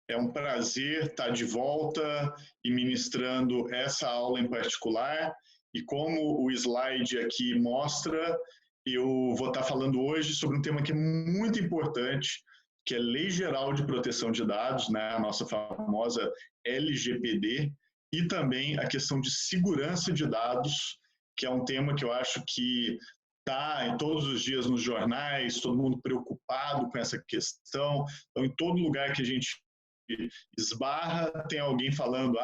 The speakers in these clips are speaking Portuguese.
É um prazer estar de volta e ministrando essa aula em particular. E como o slide aqui mostra, eu vou estar falando hoje sobre um tema que é muito importante, que é Lei Geral de Proteção de Dados, né, a nossa famosa LGPD, e também a questão de segurança de dados, que é um tema que eu acho que está em todos os dias nos jornais, todo mundo preocupado com essa questão. Então, em todo lugar que a gente esbarra, tem alguém falando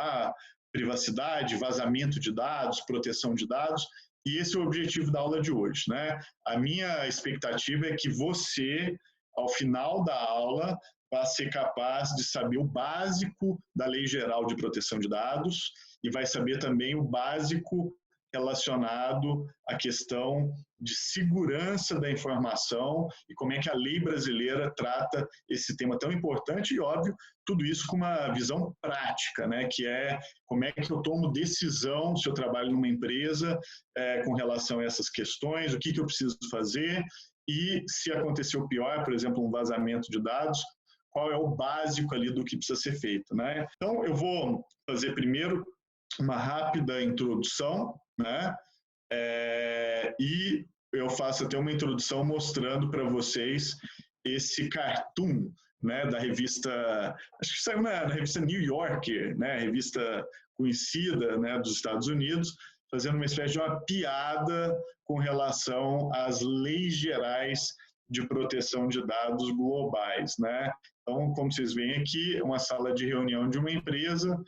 privacidade, vazamento de dados, proteção de dados, e esse é o objetivo da aula de hoje, né? A minha expectativa é que você, ao final da aula, vai ser capaz de saber o básico da Lei Geral de Proteção de Dados e vai saber também o básico relacionado à questão de segurança da informação e como é que a lei brasileira trata esse tema tão importante e, óbvio, tudo isso com uma visão prática, né, que é como é que eu tomo decisão se eu trabalho numa empresa com relação a essas questões, o que eu preciso fazer e se acontecer o pior, por exemplo, um vazamento de dados, qual é o básico ali do que precisa ser feito, né? Então, eu vou fazer primeiro uma rápida introdução, né? E eu faço até uma introdução mostrando para vocês esse cartoon, né, da revista, acho que saiu na revista New Yorker, né, revista conhecida, né, dos Estados Unidos, fazendo uma espécie de uma piada com relação às leis gerais de proteção de dados globais, né? Então, como vocês veem aqui, uma sala de reunião de uma empresa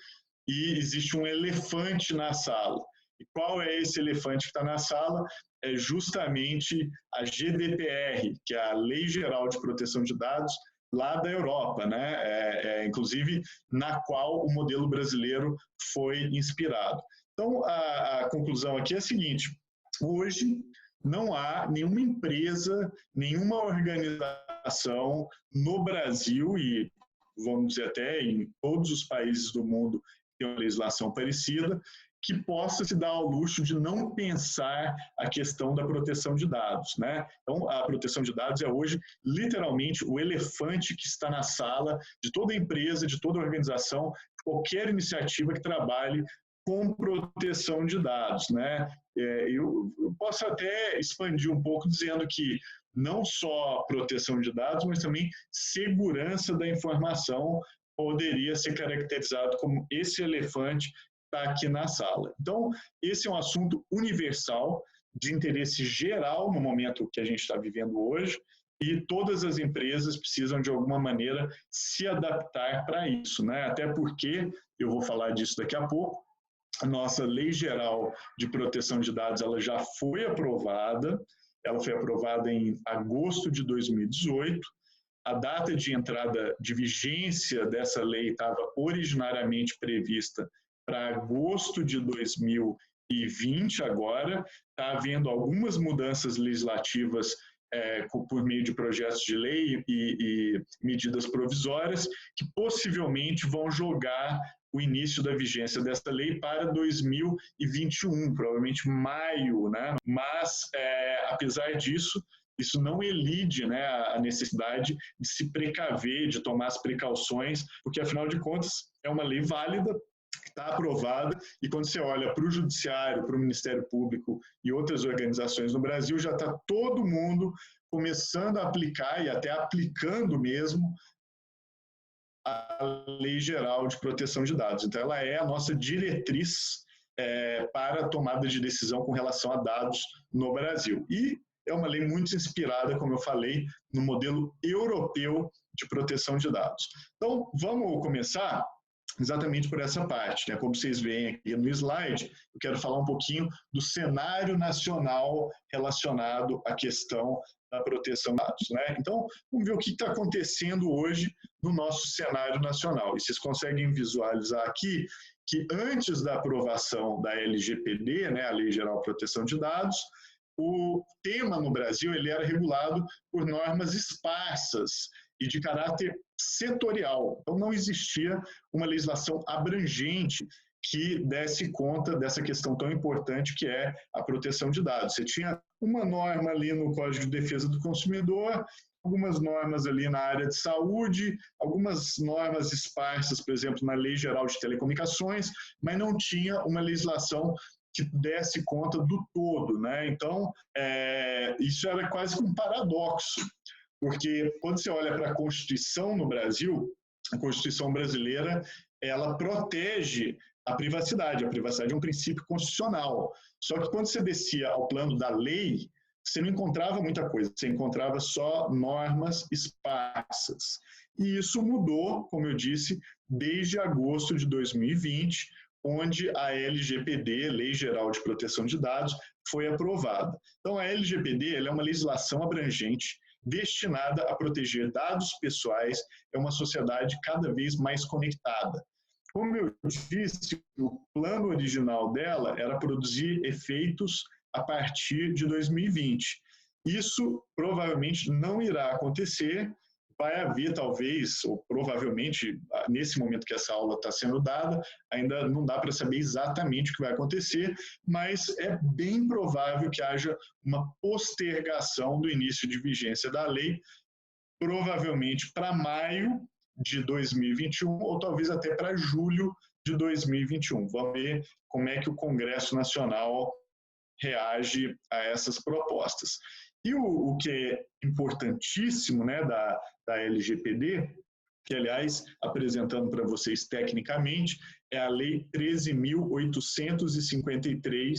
e existe um elefante na sala. E qual é esse elefante que está na sala? É justamente a GDPR, que é a Lei Geral de Proteção de Dados lá da Europa, né? Inclusive na qual o modelo brasileiro foi inspirado. Então, a conclusão aqui é a seguinte: hoje não há nenhuma empresa, nenhuma organização no Brasil e, vamos dizer, até em todos os países do mundo que tem uma legislação parecida, que possa se dar ao luxo de não pensar a questão da proteção de dados, né? Então, a proteção de dados é hoje, literalmente, o elefante que está na sala de toda empresa, de toda organização, qualquer iniciativa que trabalhe com proteção de dados, né? Eu posso até expandir um pouco dizendo que não só proteção de dados, mas também segurança da informação poderia ser caracterizado como esse elefante está aqui na sala. Então, esse é um assunto universal, de interesse geral no momento que a gente está vivendo hoje, e todas as empresas precisam, de alguma maneira, se adaptar para isso, né? Até porque, eu vou falar disso daqui a pouco, a nossa Lei Geral de Proteção de Dados ela já foi aprovada, ela foi aprovada em agosto de 2018, a data de entrada de vigência dessa lei estava originariamente prevista para agosto de 2020 agora, está havendo algumas mudanças legislativas por meio de projetos de lei e medidas provisórias que possivelmente vão jogar o início da vigência dessa lei para 2021, provavelmente maio, né? Mas, apesar disso, isso não elide, né, a necessidade de se precaver, de tomar as precauções, porque, afinal de contas, é uma lei válida, está aprovada, e quando você olha para o Judiciário, para o Ministério Público e outras organizações no Brasil, já está todo mundo começando a aplicar e até aplicando mesmo a Lei Geral de Proteção de Dados. Então, ela é a nossa diretriz para a tomada de decisão com relação a dados no Brasil. E é uma lei muito inspirada, como eu falei, no modelo europeu de proteção de dados. Então, vamos começar exatamente por essa parte, né? Como vocês veem aqui no slide, eu quero falar um pouquinho do cenário nacional relacionado à questão da proteção de dados, né? Então, vamos ver o que está acontecendo hoje no nosso cenário nacional. E vocês conseguem visualizar aqui que antes da aprovação da LGPD, né, a Lei Geral de Proteção de Dados, o tema no Brasil ele era regulado por normas esparsas e de caráter setorial. Então, não existia uma legislação abrangente que desse conta dessa questão tão importante que é a proteção de dados. Você tinha uma norma ali no Código de Defesa do Consumidor, algumas normas ali na área de saúde, algumas normas esparsas, por exemplo, na Lei Geral de Telecomunicações, mas não tinha uma legislação que desse conta do todo, né? Então, isso era quase que um paradoxo, porque quando você olha para a Constituição no Brasil, a Constituição brasileira, ela protege a privacidade é um princípio constitucional. Só que quando você descia ao plano da lei, você não encontrava muita coisa, você encontrava só normas esparsas. E isso mudou, como eu disse, desde agosto de 2020, onde a LGPD, Lei Geral de Proteção de Dados, foi aprovada. Então, a LGPD ela é uma legislação abrangente destinada a proteger dados pessoais, é uma sociedade cada vez mais conectada. Como eu disse, o plano original dela era produzir efeitos a partir de 2020. Isso provavelmente não irá acontecer, vai haver talvez, ou provavelmente, nesse momento que essa aula está sendo dada, ainda não dá para saber exatamente o que vai acontecer, mas é bem provável que haja uma postergação do início de vigência da lei, provavelmente para maio de 2021 ou talvez até para julho de 2021. Vamos ver como é que o Congresso Nacional reage a essas propostas. E o que é importantíssimo, né, da LGPD, que, aliás, apresentando para vocês tecnicamente, é a Lei 13.853,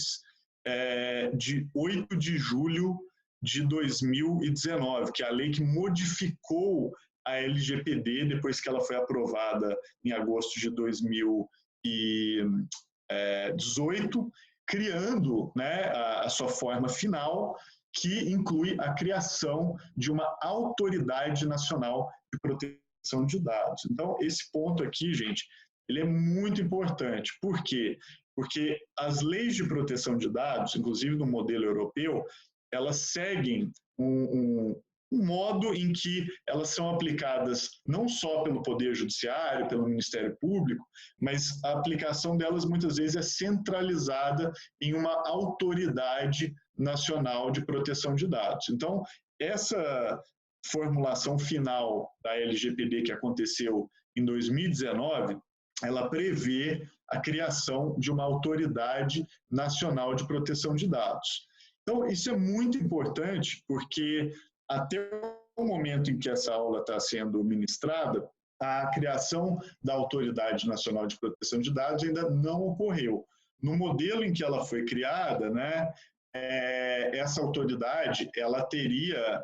de 8 de julho de 2019, que é a lei que modificou a LGPD depois que ela foi aprovada em agosto de 2018, criando, né, a sua forma final, que inclui a criação de uma autoridade nacional de proteção de dados. Então, esse ponto aqui, gente, ele é muito importante. Por quê? Porque as leis de proteção de dados, inclusive no modelo europeu, elas seguem um modo em que elas são aplicadas não só pelo Poder Judiciário, pelo Ministério Público, mas a aplicação delas muitas vezes é centralizada em uma autoridade nacional de proteção de dados. Então, essa formulação final da LGPD que aconteceu em 2019, ela prevê a criação de uma autoridade nacional de proteção de dados. Então, isso é muito importante porque até o momento em que essa aula está sendo ministrada, a criação da Autoridade Nacional de Proteção de Dados ainda não ocorreu. No modelo em que ela foi criada, né, essa autoridade ela teria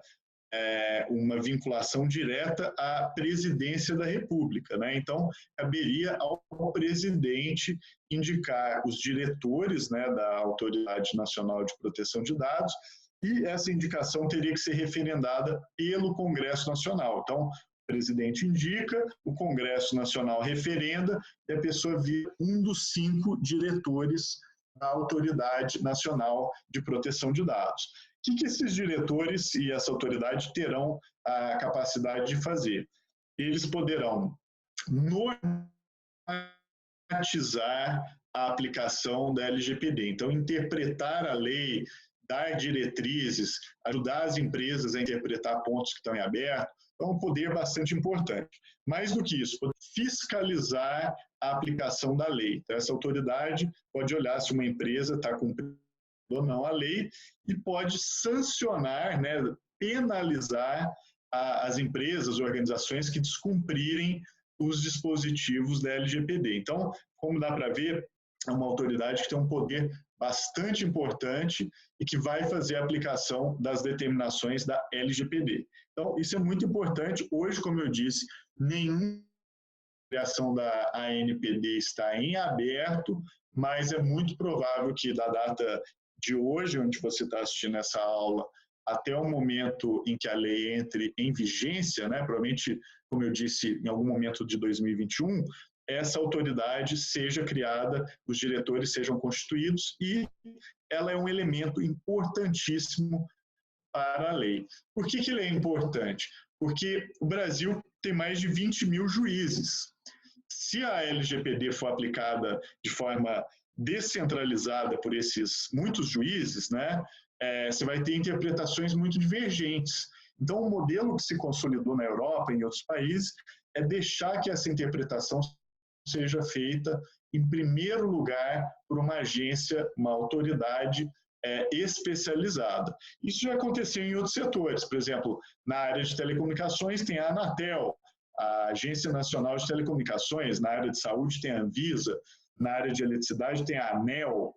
uma vinculação direta à presidência da República, né? Então, caberia ao presidente indicar os diretores, né, da Autoridade Nacional de Proteção de Dados, e essa indicação teria que ser referendada pelo Congresso Nacional. Então, o presidente indica, o Congresso Nacional referenda, e a pessoa vira um dos 5 diretores da Autoridade Nacional de Proteção de Dados. O que esses diretores e essa autoridade terão a capacidade de fazer? Eles poderão normatizar a aplicação da LGPD, então interpretar a lei, dar diretrizes, ajudar as empresas a interpretar pontos que estão em aberto, é um poder bastante importante. Mais do que isso, poder fiscalizar a aplicação da lei. Então, essa autoridade pode olhar se uma empresa está cumprindo ou não a lei e pode sancionar, né, penalizar as empresas, organizações que descumprirem os dispositivos da LGPD. Então, como dá para ver, é uma autoridade que tem um poder bastante importante e que vai fazer a aplicação das determinações da LGPD. Então, isso é muito importante. Hoje, como eu disse, nenhuma criação da ANPD está em aberto, mas é muito provável que da data de hoje, onde você está assistindo essa aula, até o momento em que a lei entre em vigência, né, provavelmente, como eu disse, em algum momento de 2021, essa autoridade seja criada, os diretores sejam constituídos e ela é um elemento importantíssimo para a lei. Por que ele é importante? Porque o Brasil tem mais de 20 mil juízes. se a LGPD for aplicada de forma descentralizada por esses muitos juízes, né, você vai ter interpretações muito divergentes. Então, o modelo que se consolidou na Europa e em outros países é deixar que essa interpretação seja feita, em primeiro lugar, por uma agência, uma autoridade especializada. Isso já aconteceu em outros setores. Por exemplo, na área de telecomunicações tem a Anatel, a Agência Nacional de Telecomunicações, na área de saúde tem a Anvisa, na área de eletricidade tem a ANEEL,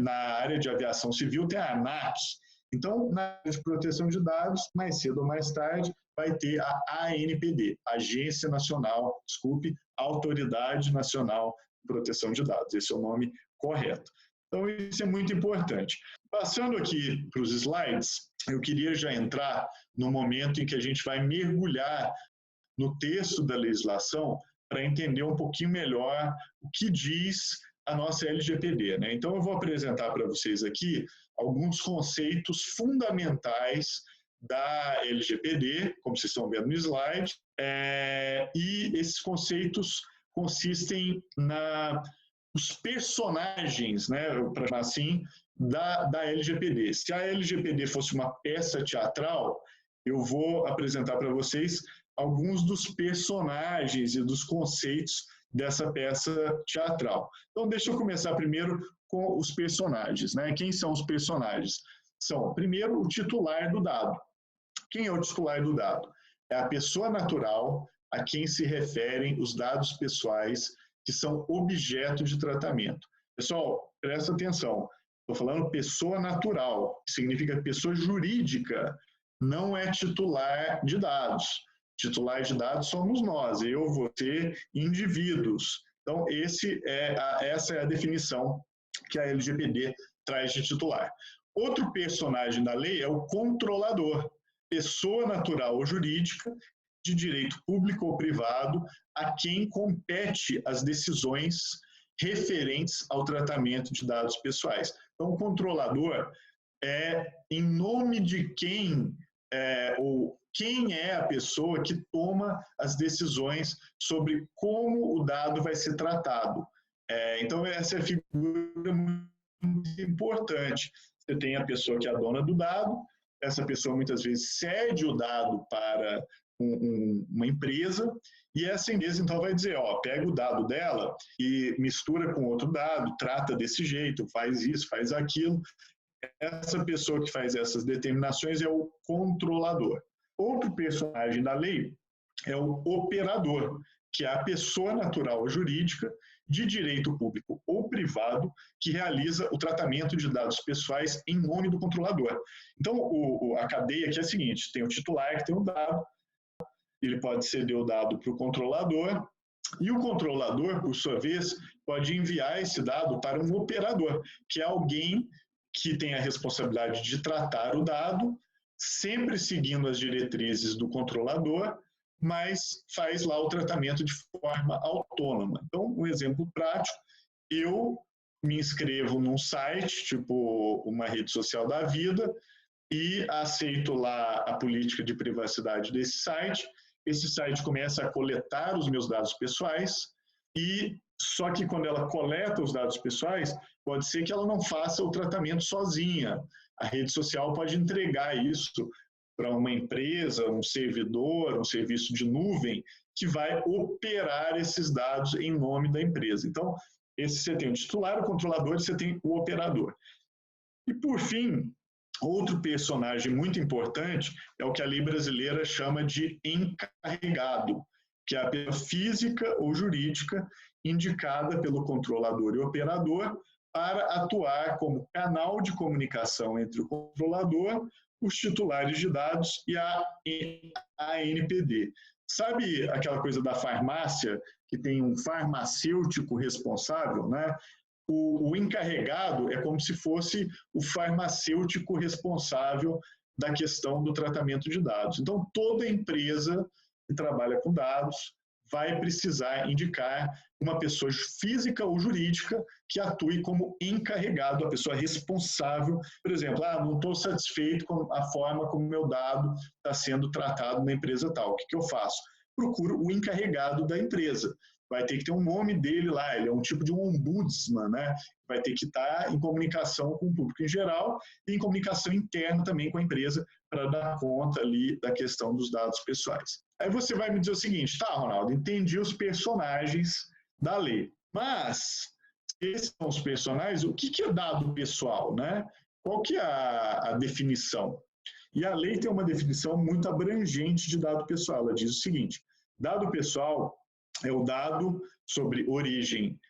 na área de aviação civil tem a ANAC. Então, na área de proteção de dados, mais cedo ou mais tarde, vai ter a ANPD, Agência Nacional, Autoridade Nacional de Proteção de Dados. Esse é o nome correto. Então, isso é muito importante. Passando aqui para os slides, eu queria já entrar no momento em que a gente vai mergulhar no texto da legislação para entender um pouquinho melhor o que diz a nossa LGPD, né? Então, eu vou apresentar para vocês aqui alguns conceitos fundamentais da LGPD, como vocês estão vendo no slide, e esses conceitos consistem nos personagens, né, para chamar assim, da LGPD. Se a LGPD fosse uma peça teatral, eu vou apresentar para vocês alguns dos personagens e dos conceitos dessa peça teatral. Então, deixa eu começar primeiro com os personagens, né? Quem são os personagens? São, primeiro, o titular do dado. Quem é o titular do dado? É a pessoa natural a quem se referem os dados pessoais que são objeto de tratamento. Pessoal, presta atenção. Estou falando pessoa natural, que significa pessoa jurídica, não é titular de dados. Titular de dados somos nós, eu, você, indivíduos. Então, essa é a definição que a LGPD traz de titular. Outro personagem da lei é o controlador, pessoa natural ou jurídica, de direito público ou privado, a quem compete as decisões referentes ao tratamento de dados pessoais. Então, o controlador é em nome de quem ou quem é a pessoa que toma as decisões sobre como o dado vai ser tratado. Então, essa é a figura muito importante. Você tem a pessoa que é a dona do dado, essa pessoa muitas vezes cede o dado para uma empresa, e essa empresa então vai dizer, pega o dado dela e mistura com outro dado, trata desse jeito, faz isso, faz aquilo. Essa pessoa que faz essas determinações é o controlador. Outro personagem da lei é o operador, que é a pessoa natural ou jurídica de direito público ou privado que realiza o tratamento de dados pessoais em nome do controlador. Então, a cadeia aqui é a seguinte, tem o titular que tem o dado, ele pode ceder o dado para o controlador, e o controlador, por sua vez, pode enviar esse dado para um operador, que é alguém que tem a responsabilidade de tratar o dado, sempre seguindo as diretrizes do controlador, mas faz lá o tratamento de forma autônoma. Então, um exemplo prático, eu me inscrevo num site, tipo uma rede social da vida, e aceito lá a política de privacidade desse site. Esse site começa a coletar os meus dados pessoais, e só que quando ela coleta os dados pessoais, pode ser que ela não faça o tratamento sozinha. A rede social pode entregar isso para uma empresa, um servidor, um serviço de nuvem, que vai operar esses dados em nome da empresa. Então, você tem o titular, o controlador, e você tem o operador. E, por fim, outro personagem muito importante é o que a lei brasileira chama de encarregado, que é a pessoa física ou jurídica indicada pelo controlador e operador para atuar como canal de comunicação entre o controlador, os titulares de dados e a ANPD. Sabe aquela coisa da farmácia, que tem um farmacêutico responsável, né? O encarregado é como se fosse o farmacêutico responsável da questão do tratamento de dados. Então, toda empresa que trabalha com dados vai precisar indicar uma pessoa física ou jurídica que atue como encarregado, a pessoa responsável. Por exemplo, não estou satisfeito com a forma como meu dado está sendo tratado na empresa tal. O que eu faço? Procuro o encarregado da empresa. vai ter que ter um nome dele lá, ele é um tipo de um ombudsman, né? Vai ter que estar em comunicação com o público em geral e em comunicação interna também com a empresa para dar conta ali da questão dos dados pessoais. Aí você vai me dizer o seguinte, tá, Ronaldo, entendi os personagens da lei, mas esses são os personagens, o que é dado pessoal, né? Qual que é a definição? E a lei tem uma definição muito abrangente de dado pessoal. Ela diz o seguinte, dado pessoal é o dado sobre origem...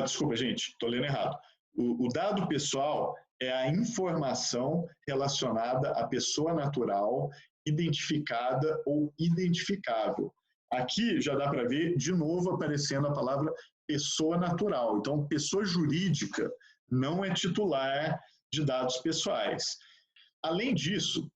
desculpa, gente, estou lendo errado. O dado pessoal é a informação relacionada à pessoa natural, identificada ou identificável. Aqui já dá para ver, de novo, aparecendo a palavra pessoa natural. Então, pessoa jurídica não é titular de dados pessoais. Além disso,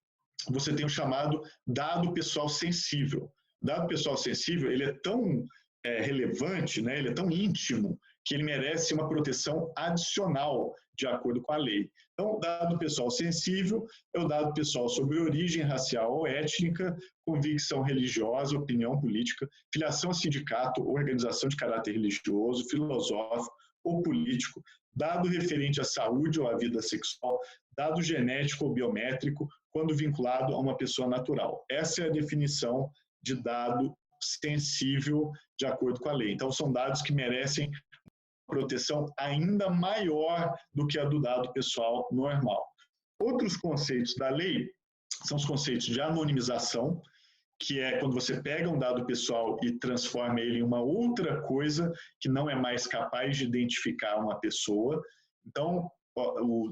você tem o chamado dado pessoal sensível. Dado pessoal sensível, ele é tão relevante, né? Ele é tão íntimo, que ele merece uma proteção adicional de acordo com a lei. Então, dado pessoal sensível é o dado pessoal sobre origem racial ou étnica, convicção religiosa, opinião política, filiação a sindicato, organização de caráter religioso, filosófico ou político, dado referente à saúde ou à vida sexual, dado genético ou biométrico, quando vinculado a uma pessoa natural. Essa é a definição de dado sensível de acordo com a lei. Então, são dados que merecem proteção ainda maior do que a do dado pessoal normal. Outros conceitos da lei são os conceitos de anonimização, que é quando você pega um dado pessoal e transforma ele em uma outra coisa que não é mais capaz de identificar uma pessoa. Então,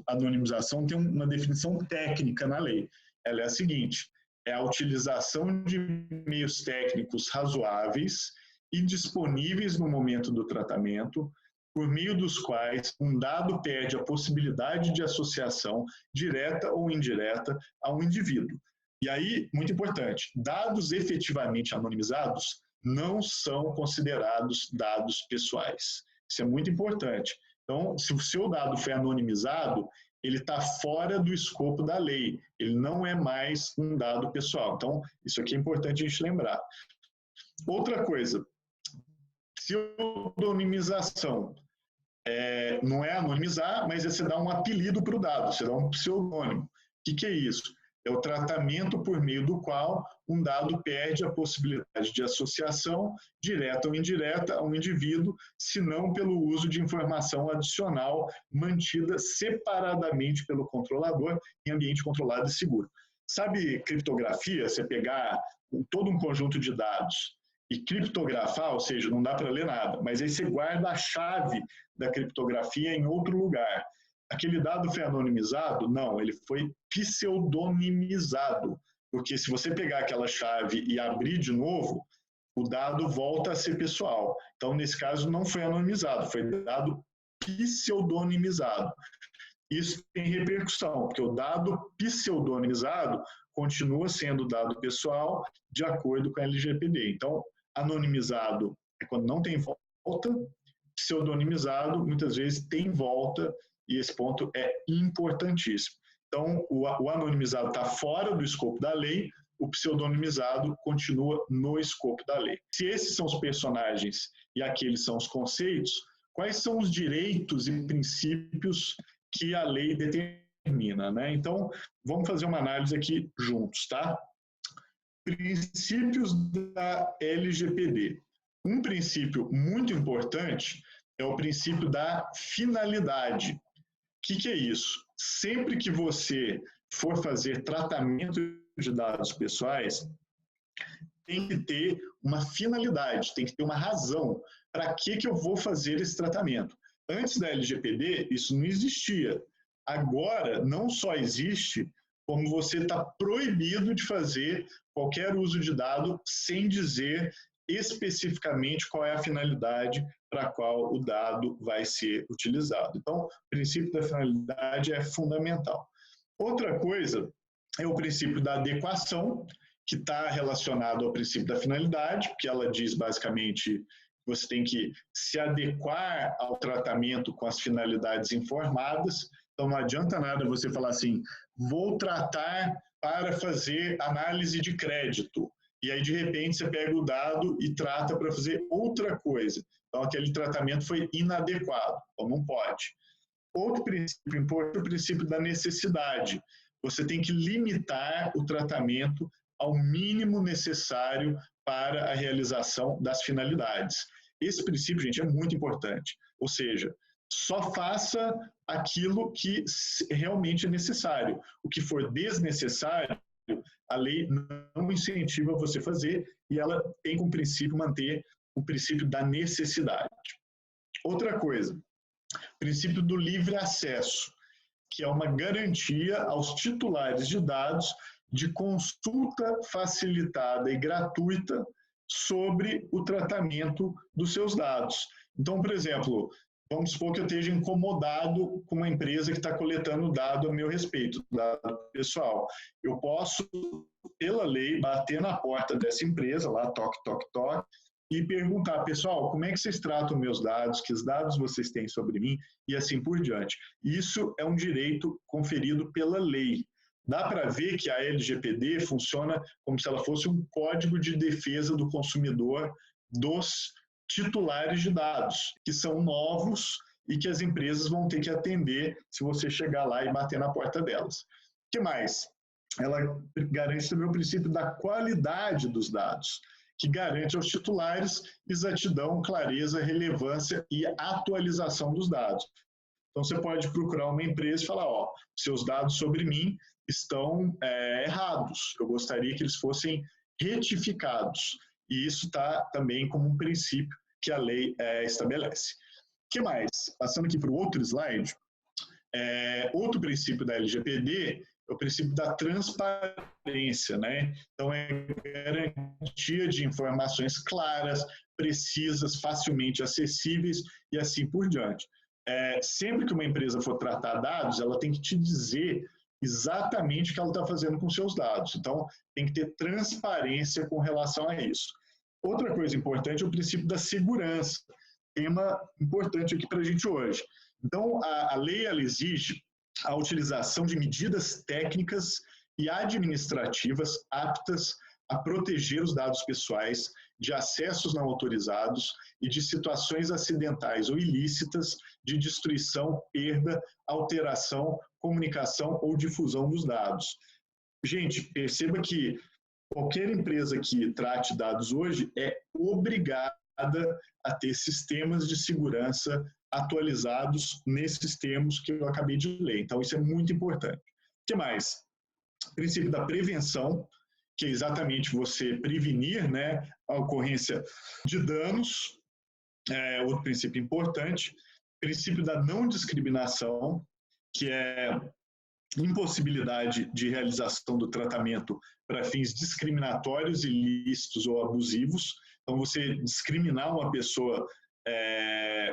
a anonimização tem uma definição técnica na lei. Ela é a seguinte, é a utilização de meios técnicos razoáveis e disponíveis no momento do tratamento, por meio dos quais um dado perde a possibilidade de associação direta ou indireta a um indivíduo. E aí, muito importante, dados efetivamente anonimizados não são considerados dados pessoais. Isso é muito importante. Então, se o seu dado foi anonimizado, ele está fora do escopo da lei, ele não é mais um dado pessoal. Então, isso aqui é importante a gente lembrar. Outra coisa, pseudonimização. Não é anonimizar, mas é você dar um apelido para o dado, você dá um pseudônimo. O que é isso? É o tratamento por meio do qual um dado perde a possibilidade de associação direta ou indireta a um indivíduo, se não pelo uso de informação adicional mantida separadamente pelo controlador em ambiente controlado e seguro. Sabe criptografia? Você pegar todo um conjunto de dados e criptografar, ou seja, não dá para ler nada, mas aí você guarda a chave da criptografia em outro lugar. Aquele dado foi anonimizado? Não, ele foi pseudonimizado, porque se você pegar aquela chave e abrir de novo, o dado volta a ser pessoal. Então, nesse caso, não foi anonimizado, foi dado pseudonimizado. Isso tem repercussão, porque o dado pseudonimizado continua sendo dado pessoal de acordo com a LGPD. Então, anonimizado é quando não tem volta, pseudonimizado muitas vezes tem volta, e esse ponto é importantíssimo. Então, o anonimizado está fora do escopo da lei, o pseudonimizado continua no escopo da lei. Se esses são os personagens e aqueles são os conceitos, quais são os direitos e princípios que a lei determina, né? Então, vamos fazer uma análise aqui juntos, tá? Princípios da LGPD. Um princípio muito importante é o princípio da finalidade. O que é isso? Sempre que você for fazer tratamento de dados pessoais, tem que ter uma finalidade, tem que ter uma razão. Para que eu vou fazer esse tratamento? Antes da LGPD, isso não existia. Agora, não só existe, como você está proibido de fazer qualquer uso de dado sem dizer especificamente qual é a finalidade para a qual o dado vai ser utilizado. Então, o princípio da finalidade é fundamental. Outra coisa é o princípio da adequação, que está relacionado ao princípio da finalidade, que ela diz basicamente que você tem que se adequar ao tratamento com as finalidades informadas. Então, não adianta nada você falar assim, vou tratar para fazer análise de crédito. e aí de repente você pega o dado e trata para fazer outra coisa. Então aquele tratamento foi inadequado, então não pode. Outro princípio importante é o princípio da necessidade. Você tem que limitar o tratamento ao mínimo necessário para a realização das finalidades. Esse princípio, gente, é muito importante. Ou seja, só faça aquilo que realmente é necessário. O que for desnecessário, a lei não incentiva você a fazer e ela tem como princípio manter o princípio da necessidade. Outra coisa, princípio do livre acesso, que é uma garantia aos titulares de dados de consulta facilitada e gratuita sobre o tratamento dos seus dados. Então, por exemplo, vamos supor que eu esteja incomodado com uma empresa que está coletando dado a meu respeito, dado pessoal. Eu posso, pela lei, bater na porta dessa empresa, lá, toque, toque, toque, e perguntar, pessoal, como é que vocês tratam meus dados, que dados vocês têm sobre mim, e assim por diante. Isso é um direito conferido pela lei. Dá para ver que a LGPD funciona como se ela fosse um código de defesa do consumidor dos titulares de dados, que são novos e que as empresas vão ter que atender se você chegar lá e bater na porta delas. O que mais? Ela garante também o princípio da qualidade dos dados, que garante aos titulares exatidão, clareza, relevância e atualização dos dados. Então, você pode procurar uma empresa e falar, ó, seus dados sobre mim estão errados, eu gostaria que eles fossem retificados. E isso está também como um princípio que a lei estabelece. O que mais? Passando aqui para o outro slide, outro princípio da LGPD é o princípio da transparência, né? Então, é garantia de informações claras, precisas, facilmente acessíveis e assim por diante. Sempre que uma empresa for tratar dados, ela tem que te dizer exatamente o que ela está fazendo com seus dados. Então, tem que ter transparência com relação a isso. Outra coisa importante é o princípio da segurança, tema importante aqui para a gente hoje. Então, a lei ela exige a utilização de medidas técnicas e administrativas aptas a proteger os dados pessoais de acessos não autorizados e de situações acidentais ou ilícitas de destruição, perda, alteração, comunicação ou difusão dos dados. Gente, perceba que qualquer empresa que trate dados hoje é obrigada a ter sistemas de segurança atualizados nesses termos que eu acabei de ler. Então, isso é muito importante. O que mais? O princípio da prevenção, que é exatamente você prevenir, né, a ocorrência de danos, outro princípio importante. O princípio da não discriminação, que é impossibilidade de realização do tratamento para fins discriminatórios, ilícitos ou abusivos. Então, você discriminar uma pessoa,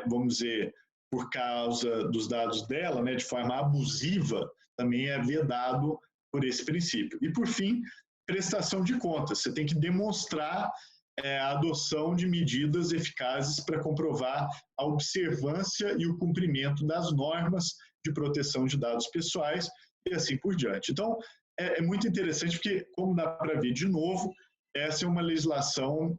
vamos dizer, por causa dos dados dela, né, de forma abusiva, também é vedado por esse princípio. E, por fim, prestação de contas. Você tem que demonstrar a adoção de medidas eficazes para comprovar a observância e o cumprimento das normas de proteção de dados pessoais e assim por diante. Então, é muito interessante porque, como dá para ver de novo, essa é uma legislação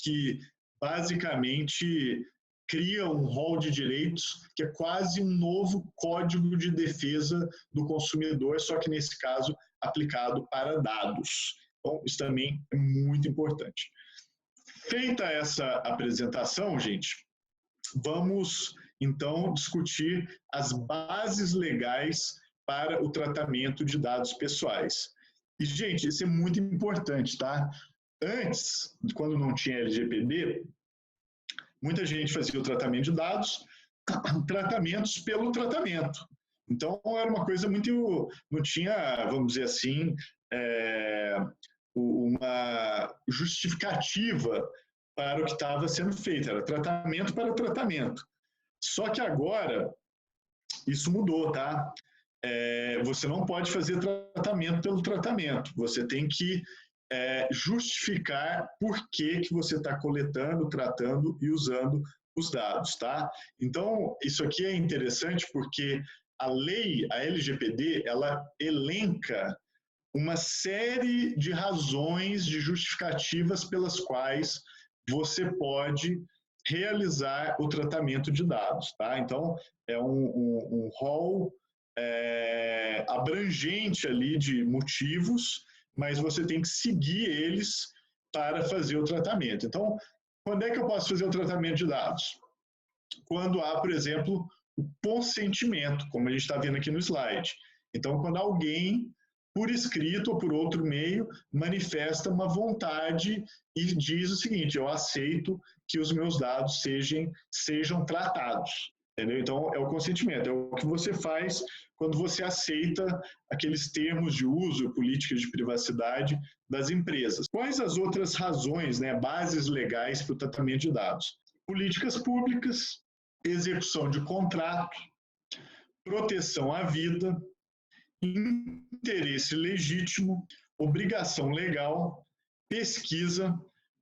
que basicamente cria um rol de direitos que é quase um novo código de defesa do consumidor, só que nesse caso aplicado para dados. Então, isso também é muito importante. Feita essa apresentação, gente, vamos então discutir as bases legais para o tratamento de dados pessoais. E, gente, isso é muito importante, tá? Antes, quando não tinha LGPD, muita gente fazia o tratamento de dados, tratamentos pelo tratamento. Então, era uma coisa muito... Não tinha, vamos dizer assim, uma justificativa para o que estava sendo feito. Era tratamento para tratamento. Só que agora, isso mudou, tá? Você não pode fazer tratamento pelo tratamento. Você tem que justificar por que você está coletando, tratando e usando os dados, tá? Então, isso aqui é interessante porque a lei, a LGPD, ela elenca uma série de razões, de justificativas pelas quais você pode realizar o tratamento de dados. Tá? Então, é um rol abrangente ali de motivos, mas você tem que seguir eles para fazer o tratamento. Então, quando é que eu posso fazer o tratamento de dados? Quando há, por exemplo, o consentimento, como a gente está vendo aqui no slide. Então, quando alguém, por escrito ou por outro meio, manifesta uma vontade e diz o seguinte: eu aceito que os meus dados sejam tratados. Entendeu? Então, é o consentimento, é o que você faz quando você aceita aqueles termos de uso, políticas de privacidade das empresas. Quais as outras razões, né, bases legais para o tratamento de dados? Políticas públicas, execução de contrato, proteção à vida, interesse legítimo, obrigação legal, pesquisa,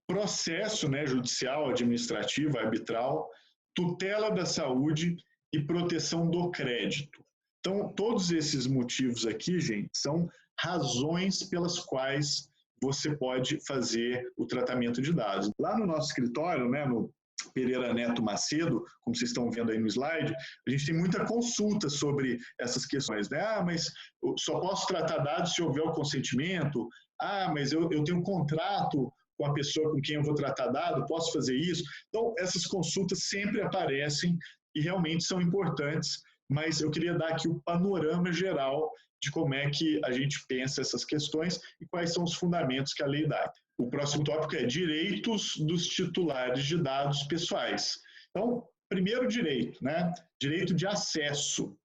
processo, né, judicial, administrativo, arbitral, tutela da saúde e proteção do crédito. Então, todos esses motivos aqui, gente, são razões pelas quais você pode fazer o tratamento de dados. Lá no nosso escritório, né, no Pereira Neto Macedo, como vocês estão vendo aí no slide, a gente tem muita consulta sobre essas questões, né? Ah, mas eu só posso tratar dados se houver o consentimento? Ah, mas eu tenho um contrato com a pessoa com quem eu vou tratar dado, posso fazer isso? Então, essas consultas sempre aparecem e realmente são importantes, mas eu queria dar aqui o panorama geral de como é que a gente pensa essas questões e quais são os fundamentos que a lei dá. O próximo tópico é direitos dos titulares de dados pessoais. Então, primeiro direito, né? Direito de acesso.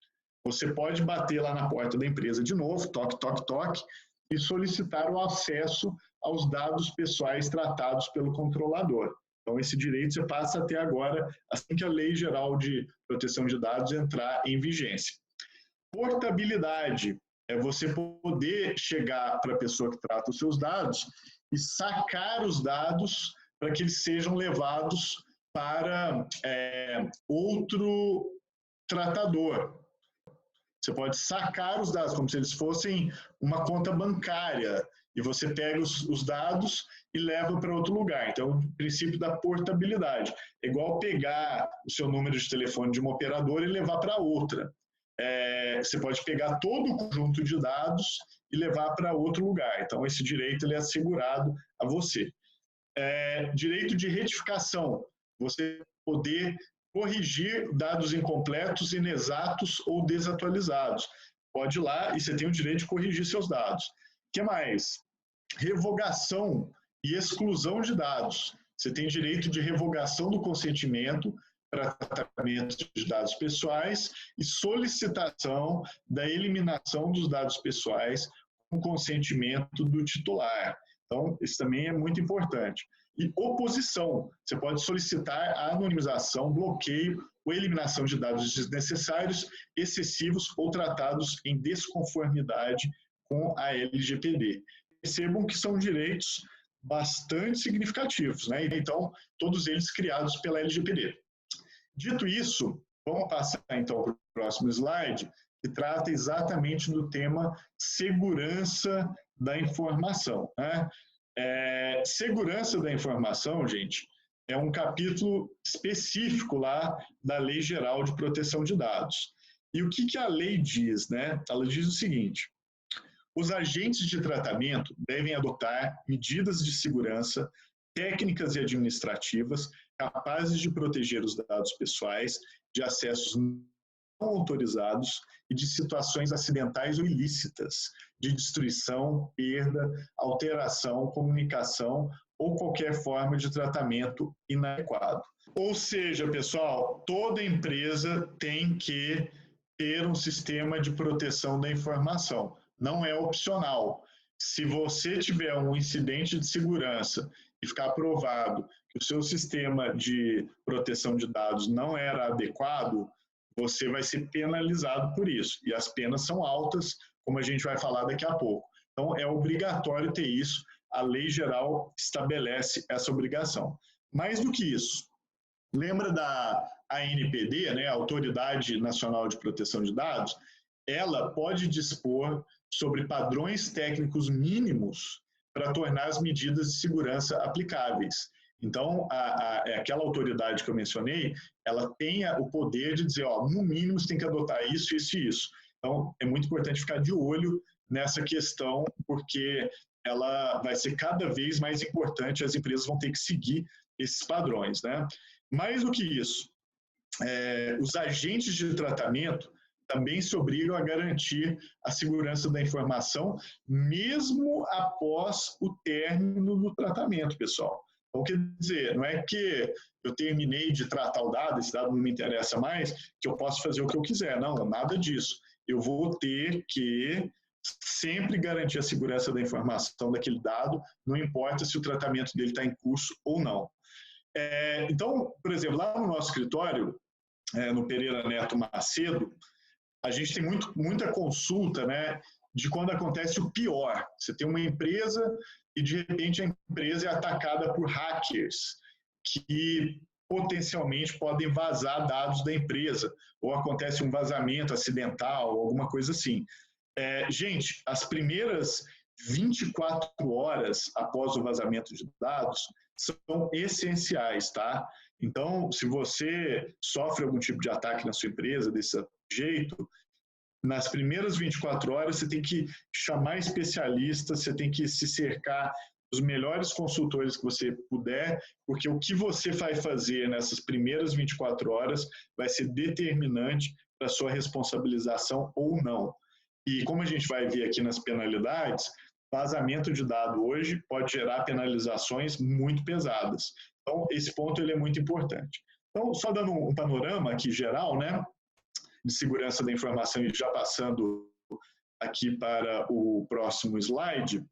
Você pode bater lá na porta da empresa de novo, toque, toque, toque, e solicitar o acesso aos dados pessoais tratados pelo controlador. Então, esse direito você passa a ter agora, assim que a Lei Geral de Proteção de Dados entrar em vigência. Portabilidade é você poder chegar para a pessoa que trata os seus dados e sacar os dados para que eles sejam levados para outro tratador. Você pode sacar os dados como se eles fossem uma conta bancária e você pega os dados e leva para outro lugar. Então, o princípio da portabilidade. É igual pegar o seu número de telefone de uma operadora e levar para outra. Você pode pegar todo o conjunto de dados e levar para outro lugar. Então, esse direito ele é assegurado a você. Direito de retificação. Você poder corrigir dados incompletos, inexatos ou desatualizados. Pode ir lá e você tem o direito de corrigir seus dados. O que mais? Revogação e exclusão de dados. Você tem direito de revogação do consentimento para tratamento de dados pessoais e solicitação da eliminação dos dados pessoais com consentimento do titular. Então, isso também é muito importante. E oposição. Você pode solicitar a anonimização, bloqueio ou eliminação de dados desnecessários, excessivos ou tratados em desconformidade com a LGPD. Percebam que são direitos bastante significativos, né? Então, todos eles criados pela LGPD. Dito isso, vamos passar então para o próximo slide, que trata exatamente do tema segurança da informação, né? Segurança da informação, gente, é um capítulo específico lá da Lei Geral de Proteção de Dados. E o que a lei diz, né? Ela diz o seguinte: os agentes de tratamento devem adotar medidas de segurança, técnicas e administrativas capazes de proteger os dados pessoais de acessos não autorizados e de situações acidentais ou ilícitas, de destruição, perda, alteração, comunicação ou qualquer forma de tratamento inadequado. Ou seja, pessoal, toda empresa tem que ter um sistema de proteção da informação. Não é opcional. Se você tiver um incidente de segurança e ficar provado que o seu sistema de proteção de dados não era adequado, você vai ser penalizado por isso. E as penas são altas, como a gente vai falar daqui a pouco. Então, é obrigatório ter isso. A lei geral estabelece essa obrigação. Mais do que isso, lembra da ANPD, né, a Autoridade Nacional de Proteção de Dados? Ela pode dispor sobre padrões técnicos mínimos para tornar as medidas de segurança aplicáveis. Então, aquela autoridade que eu mencionei, ela tem o poder de dizer, ó, no mínimo você tem que adotar isso, isso e isso. Então, é muito importante ficar de olho nessa questão, porque ela vai ser cada vez mais importante, as empresas vão ter que seguir esses padrões, né? Mais do que isso, os agentes de tratamento também se obrigam a garantir a segurança da informação, mesmo após o término do tratamento, pessoal. Então, quer dizer, não é que eu terminei de tratar o dado, esse dado não me interessa mais, que eu posso fazer o que eu quiser. Não, nada disso. Eu vou ter que sempre garantir a segurança da informação daquele dado, não importa se o tratamento dele está em curso ou não. Então, por exemplo, lá no nosso escritório, no Pereira Neto Macedo, a gente tem muita consulta, né, de quando acontece o pior. Você tem uma empresa e, de repente, a empresa é atacada por hackers que potencialmente podem vazar dados da empresa, ou acontece um vazamento acidental, alguma coisa assim. Gente, as primeiras 24 horas após o vazamento de dados são essenciais, tá? Então, se você sofre algum tipo de ataque na sua empresa desse jeito, nas primeiras 24 horas você tem que chamar especialistas, você tem que se cercar dos melhores consultores que você puder, porque o que você vai fazer nessas primeiras 24 horas vai ser determinante para a sua responsabilização ou não. E como a gente vai ver aqui nas penalidades, vazamento de dado hoje pode gerar penalizações muito pesadas. Então, esse ponto ele é muito importante. Então, só dando um panorama aqui geral, né, de segurança da informação e já passando aqui para o próximo slide,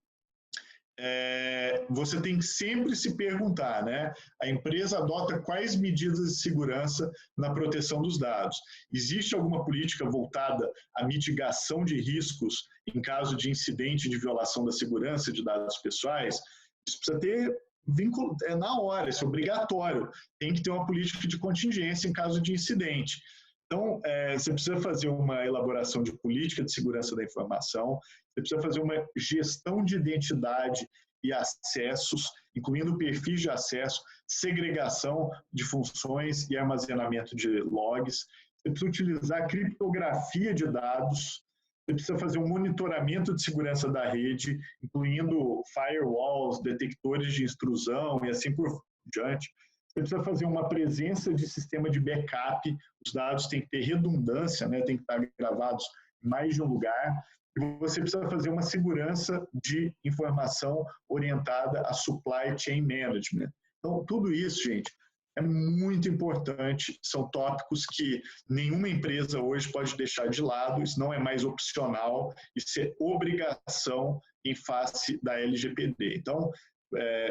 você tem que sempre se perguntar, né? A empresa adota quais medidas de segurança na proteção dos dados? Existe alguma política voltada à mitigação de riscos em caso de incidente de violação da segurança de dados pessoais? Isso precisa ter vínculo, na hora, isso é obrigatório. Tem que ter uma política de contingência em caso de incidente. Então, você precisa fazer uma elaboração de política de segurança da informação, você precisa fazer uma gestão de identidade e acessos, incluindo perfis de acesso, segregação de funções e armazenamento de logs, você precisa utilizar criptografia de dados, você precisa fazer um monitoramento de segurança da rede, incluindo firewalls, detectores de intrusão e assim por diante. Você precisa fazer uma presença de sistema de backup, os dados têm que ter redundância, né? Tem que estar gravados em mais de um lugar. E você precisa fazer uma segurança de informação orientada a supply chain management. Então, tudo isso, gente, é muito importante, são tópicos que nenhuma empresa hoje pode deixar de lado, isso não é mais opcional, isso é obrigação em face da LGPD. Então,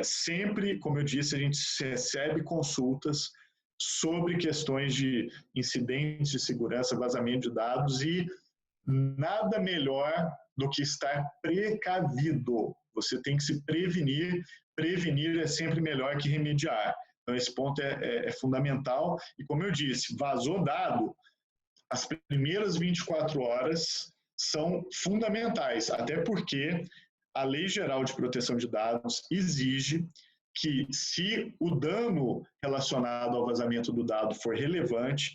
sempre, como eu disse, a gente recebe consultas sobre questões de incidentes de segurança, vazamento de dados e nada melhor do que estar precavido. Você tem que se prevenir, prevenir é sempre melhor que remediar. Então, esse ponto é fundamental. E, como eu disse, vazou dado, as primeiras 24 horas são fundamentais, até porque a Lei Geral de Proteção de Dados exige que, se o dano relacionado ao vazamento do dado for relevante,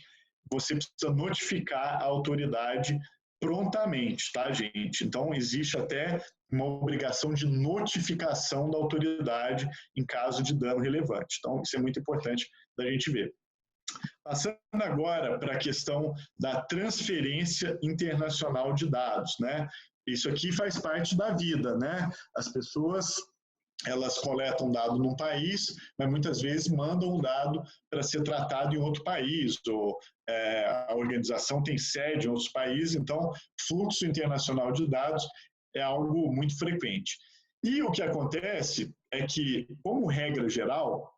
você precisa notificar a autoridade prontamente, tá, gente? Então, existe até uma obrigação de notificação da autoridade em caso de dano relevante. Então, isso é muito importante da gente ver. Passando agora para a questão da transferência internacional de dados, né? Isso aqui faz parte da vida, né? As pessoas, elas coletam dado num país, mas muitas vezes mandam um dado para ser tratado em outro país, ou a organização tem sede em outros países, então fluxo internacional de dados é algo muito frequente. E o que acontece é que, como regra geral,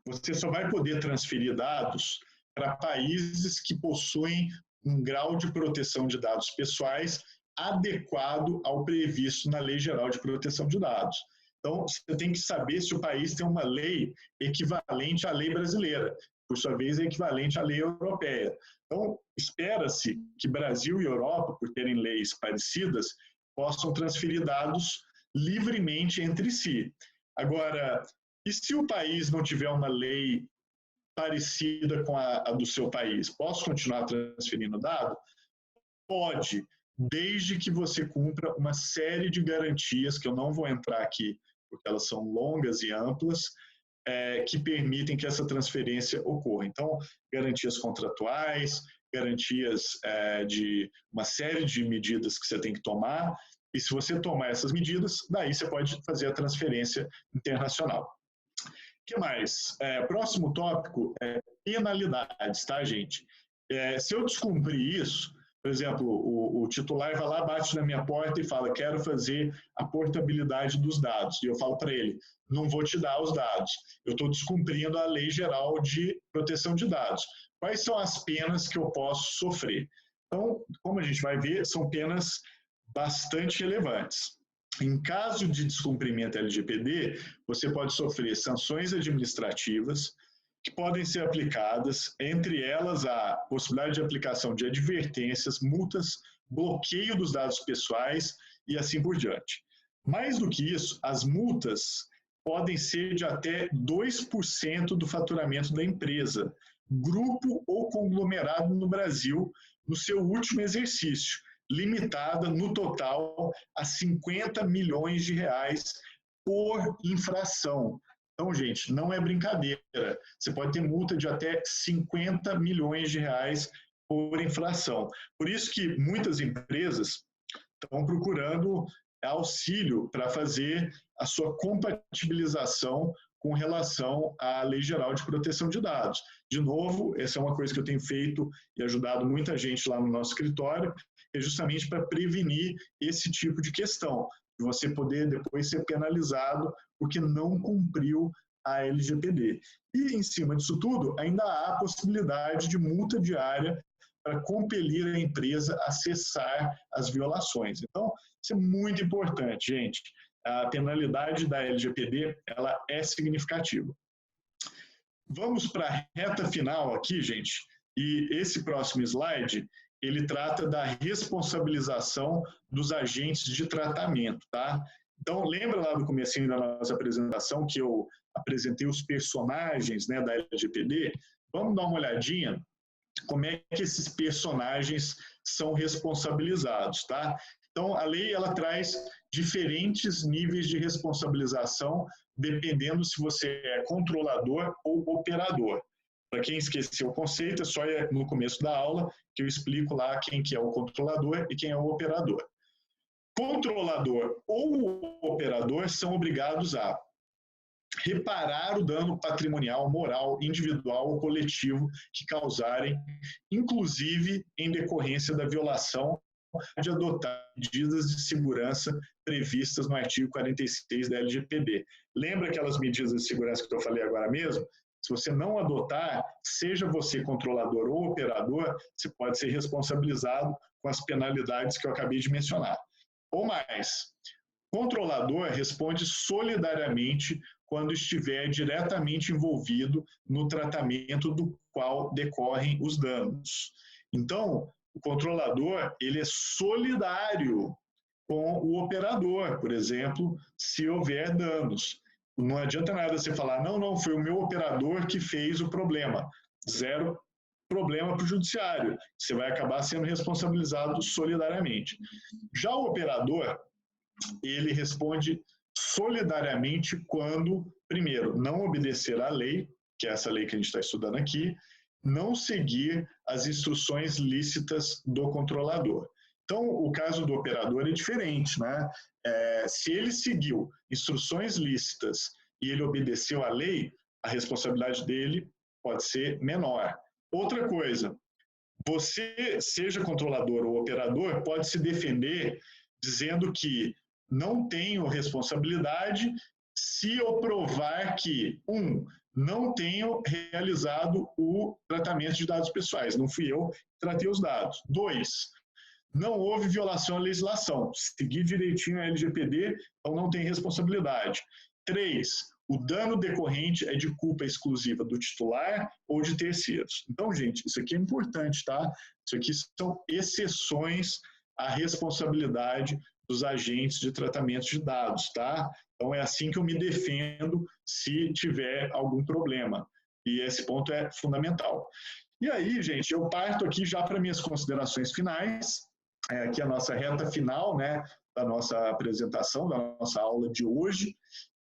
você só vai poder transferir dados para países que possuem um grau de proteção de dados pessoais adequado ao previsto na Lei Geral de Proteção de Dados. Então, você tem que saber se o país tem uma lei equivalente à lei brasileira, por sua vez, é equivalente à lei europeia. Então, espera-se que Brasil e Europa, por terem leis parecidas, possam transferir dados livremente entre si. Agora, e se o país não tiver uma lei parecida com a do seu país? Posso continuar transferindo dado? Pode, desde que você cumpra uma série de garantias, que eu não vou entrar aqui, porque elas são longas e amplas, que permitem que essa transferência ocorra. Então, garantias contratuais, garantias de uma série de medidas que você tem que tomar, e se você tomar essas medidas, daí você pode fazer a transferência internacional. O que mais? Próximo tópico é penalidades, tá, gente? Se eu descumprir isso, por exemplo, o titular vai lá, bate na minha porta e fala, quero fazer a portabilidade dos dados. E eu falo para ele, não vou te dar os dados. Eu estou descumprindo a Lei Geral de Proteção de Dados. Quais são as penas que eu posso sofrer? Então, como a gente vai ver, são penas bastante relevantes. Em caso de descumprimento LGPD, você pode sofrer sanções administrativas, que podem ser aplicadas, entre elas a possibilidade de aplicação de advertências, multas, bloqueio dos dados pessoais e assim por diante. Mais do que isso, as multas podem ser de até 2% do faturamento da empresa, grupo ou conglomerado no Brasil, no seu último exercício, limitada no total a 50 milhões de reais por infração. Então, gente, não é brincadeira. Você pode ter multa de até 50 milhões de reais por infração. Por isso que muitas empresas estão procurando auxílio para fazer a sua compatibilização com relação à Lei Geral de Proteção de Dados. De novo, essa é uma coisa que eu tenho feito e ajudado muita gente lá no nosso escritório, é justamente para prevenir esse tipo de questão, de você poder depois ser penalizado porque não cumpriu a LGPD. E, em cima disso tudo, ainda há a possibilidade de multa diária para compelir a empresa a cessar as violações. Então, isso é muito importante, gente. A penalidade da LGPD, ela é significativa. Vamos para a reta final aqui, gente, e esse próximo slide, ele trata da responsabilização dos agentes de tratamento, tá? Então, lembra lá do comecinho da nossa apresentação que eu apresentei os personagens, né, da LGPD? Vamos dar uma olhadinha como é que esses personagens são responsabilizados, tá? Então, a lei, ela traz diferentes níveis de responsabilização, dependendo se você é controlador ou operador. Para quem esqueceu o conceito, é só ir no começo da aula que eu explico lá quem que é o controlador e quem é o operador. Controlador ou operador são obrigados a reparar o dano patrimonial, moral, individual ou coletivo que causarem, inclusive em decorrência da violação de adotar medidas de segurança previstas no artigo 46 da LGPD. Lembra aquelas medidas de segurança que eu falei agora mesmo? Se você não adotar, seja você controlador ou operador, você pode ser responsabilizado com as penalidades que eu acabei de mencionar. Ou mais, controlador responde solidariamente quando estiver diretamente envolvido no tratamento do qual decorrem os danos. Então, o controlador, ele é solidário com o operador, por exemplo, se houver danos. Não adianta nada você falar, não, foi o meu operador que fez o problema. Zero problema para o judiciário. Você vai acabar sendo responsabilizado solidariamente. Já o operador, ele responde solidariamente quando, primeiro, não obedecer à lei, que é essa lei que a gente está estudando aqui, não seguir as instruções lícitas do controlador. Então, o caso do operador é diferente, né? Se ele seguiu instruções lícitas e ele obedeceu à lei, a responsabilidade dele pode ser menor. Outra coisa, você, seja controlador ou operador, pode se defender dizendo que não tenho responsabilidade se eu provar que, não tenho realizado o tratamento de dados pessoais, não fui eu que tratei os dados. 2, não houve violação à legislação, segui direitinho a LGPD, então não tem responsabilidade. 3, o dano decorrente é de culpa exclusiva do titular ou de terceiros. Então, gente, isso aqui é importante, tá? Isso aqui são exceções a responsabilidade dos agentes de tratamento de dados, tá? Então, é assim que eu me defendo se tiver algum problema. E esse ponto é fundamental. E aí, gente, eu parto aqui já para minhas considerações finais. Aqui a nossa reta final, né, da nossa apresentação, da nossa aula de hoje.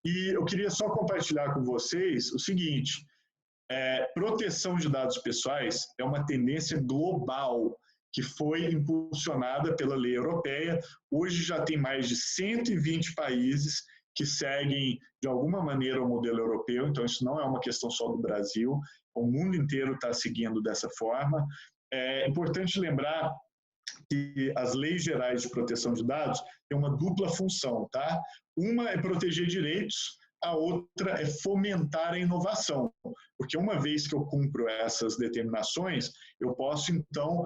E eu queria só compartilhar com vocês o seguinte: proteção de dados pessoais é uma tendência global que foi impulsionada pela lei europeia. Hoje já tem mais de 120 países que seguem, de alguma maneira, o modelo europeu, então isso não é uma questão só do Brasil, o mundo inteiro está seguindo dessa forma. É importante lembrar que as leis gerais de proteção de dados têm uma dupla função, tá? Uma é proteger direitos, a outra é fomentar a inovação, porque uma vez que eu cumpro essas determinações, eu posso, então,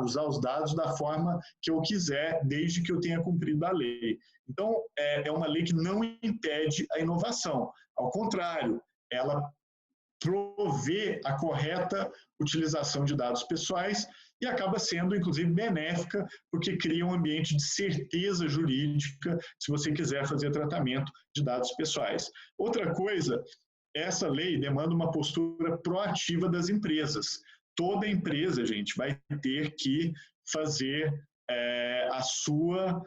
usar os dados da forma que eu quiser, desde que eu tenha cumprido a lei. Então, é uma lei que não impede a inovação, ao contrário, ela provê a correta utilização de dados pessoais e acaba sendo, inclusive, benéfica, porque cria um ambiente de certeza jurídica se você quiser fazer tratamento de dados pessoais. Outra coisa, essa lei demanda uma postura proativa das empresas. Toda empresa, gente, vai ter que fazer a sua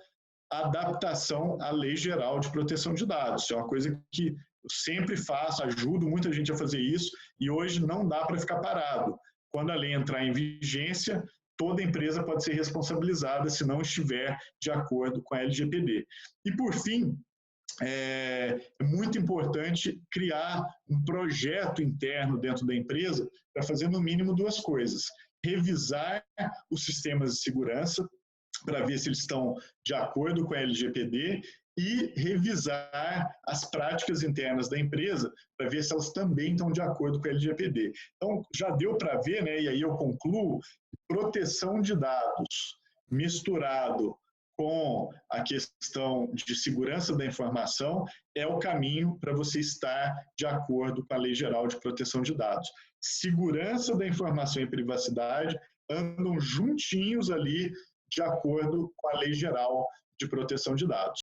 adaptação à Lei Geral de Proteção de Dados. Isso é uma coisa que eu sempre faço, ajudo muita gente a fazer isso, e hoje não dá para ficar parado. Quando a lei entrar em vigência, toda empresa pode ser responsabilizada se não estiver de acordo com a LGPD. E, por fim, é muito importante criar um projeto interno dentro da empresa para fazer, no mínimo, duas coisas: revisar os sistemas de segurança para ver se eles estão de acordo com a LGPD e revisar as práticas internas da empresa para ver se elas também estão de acordo com a LGPD. Então, já deu para ver, né, e aí eu concluo, proteção de dados misturado com a questão de segurança da informação é o caminho para você estar de acordo com a Lei Geral de Proteção de Dados. Segurança da informação e privacidade andam juntinhos ali de acordo com a Lei Geral de Proteção de Dados.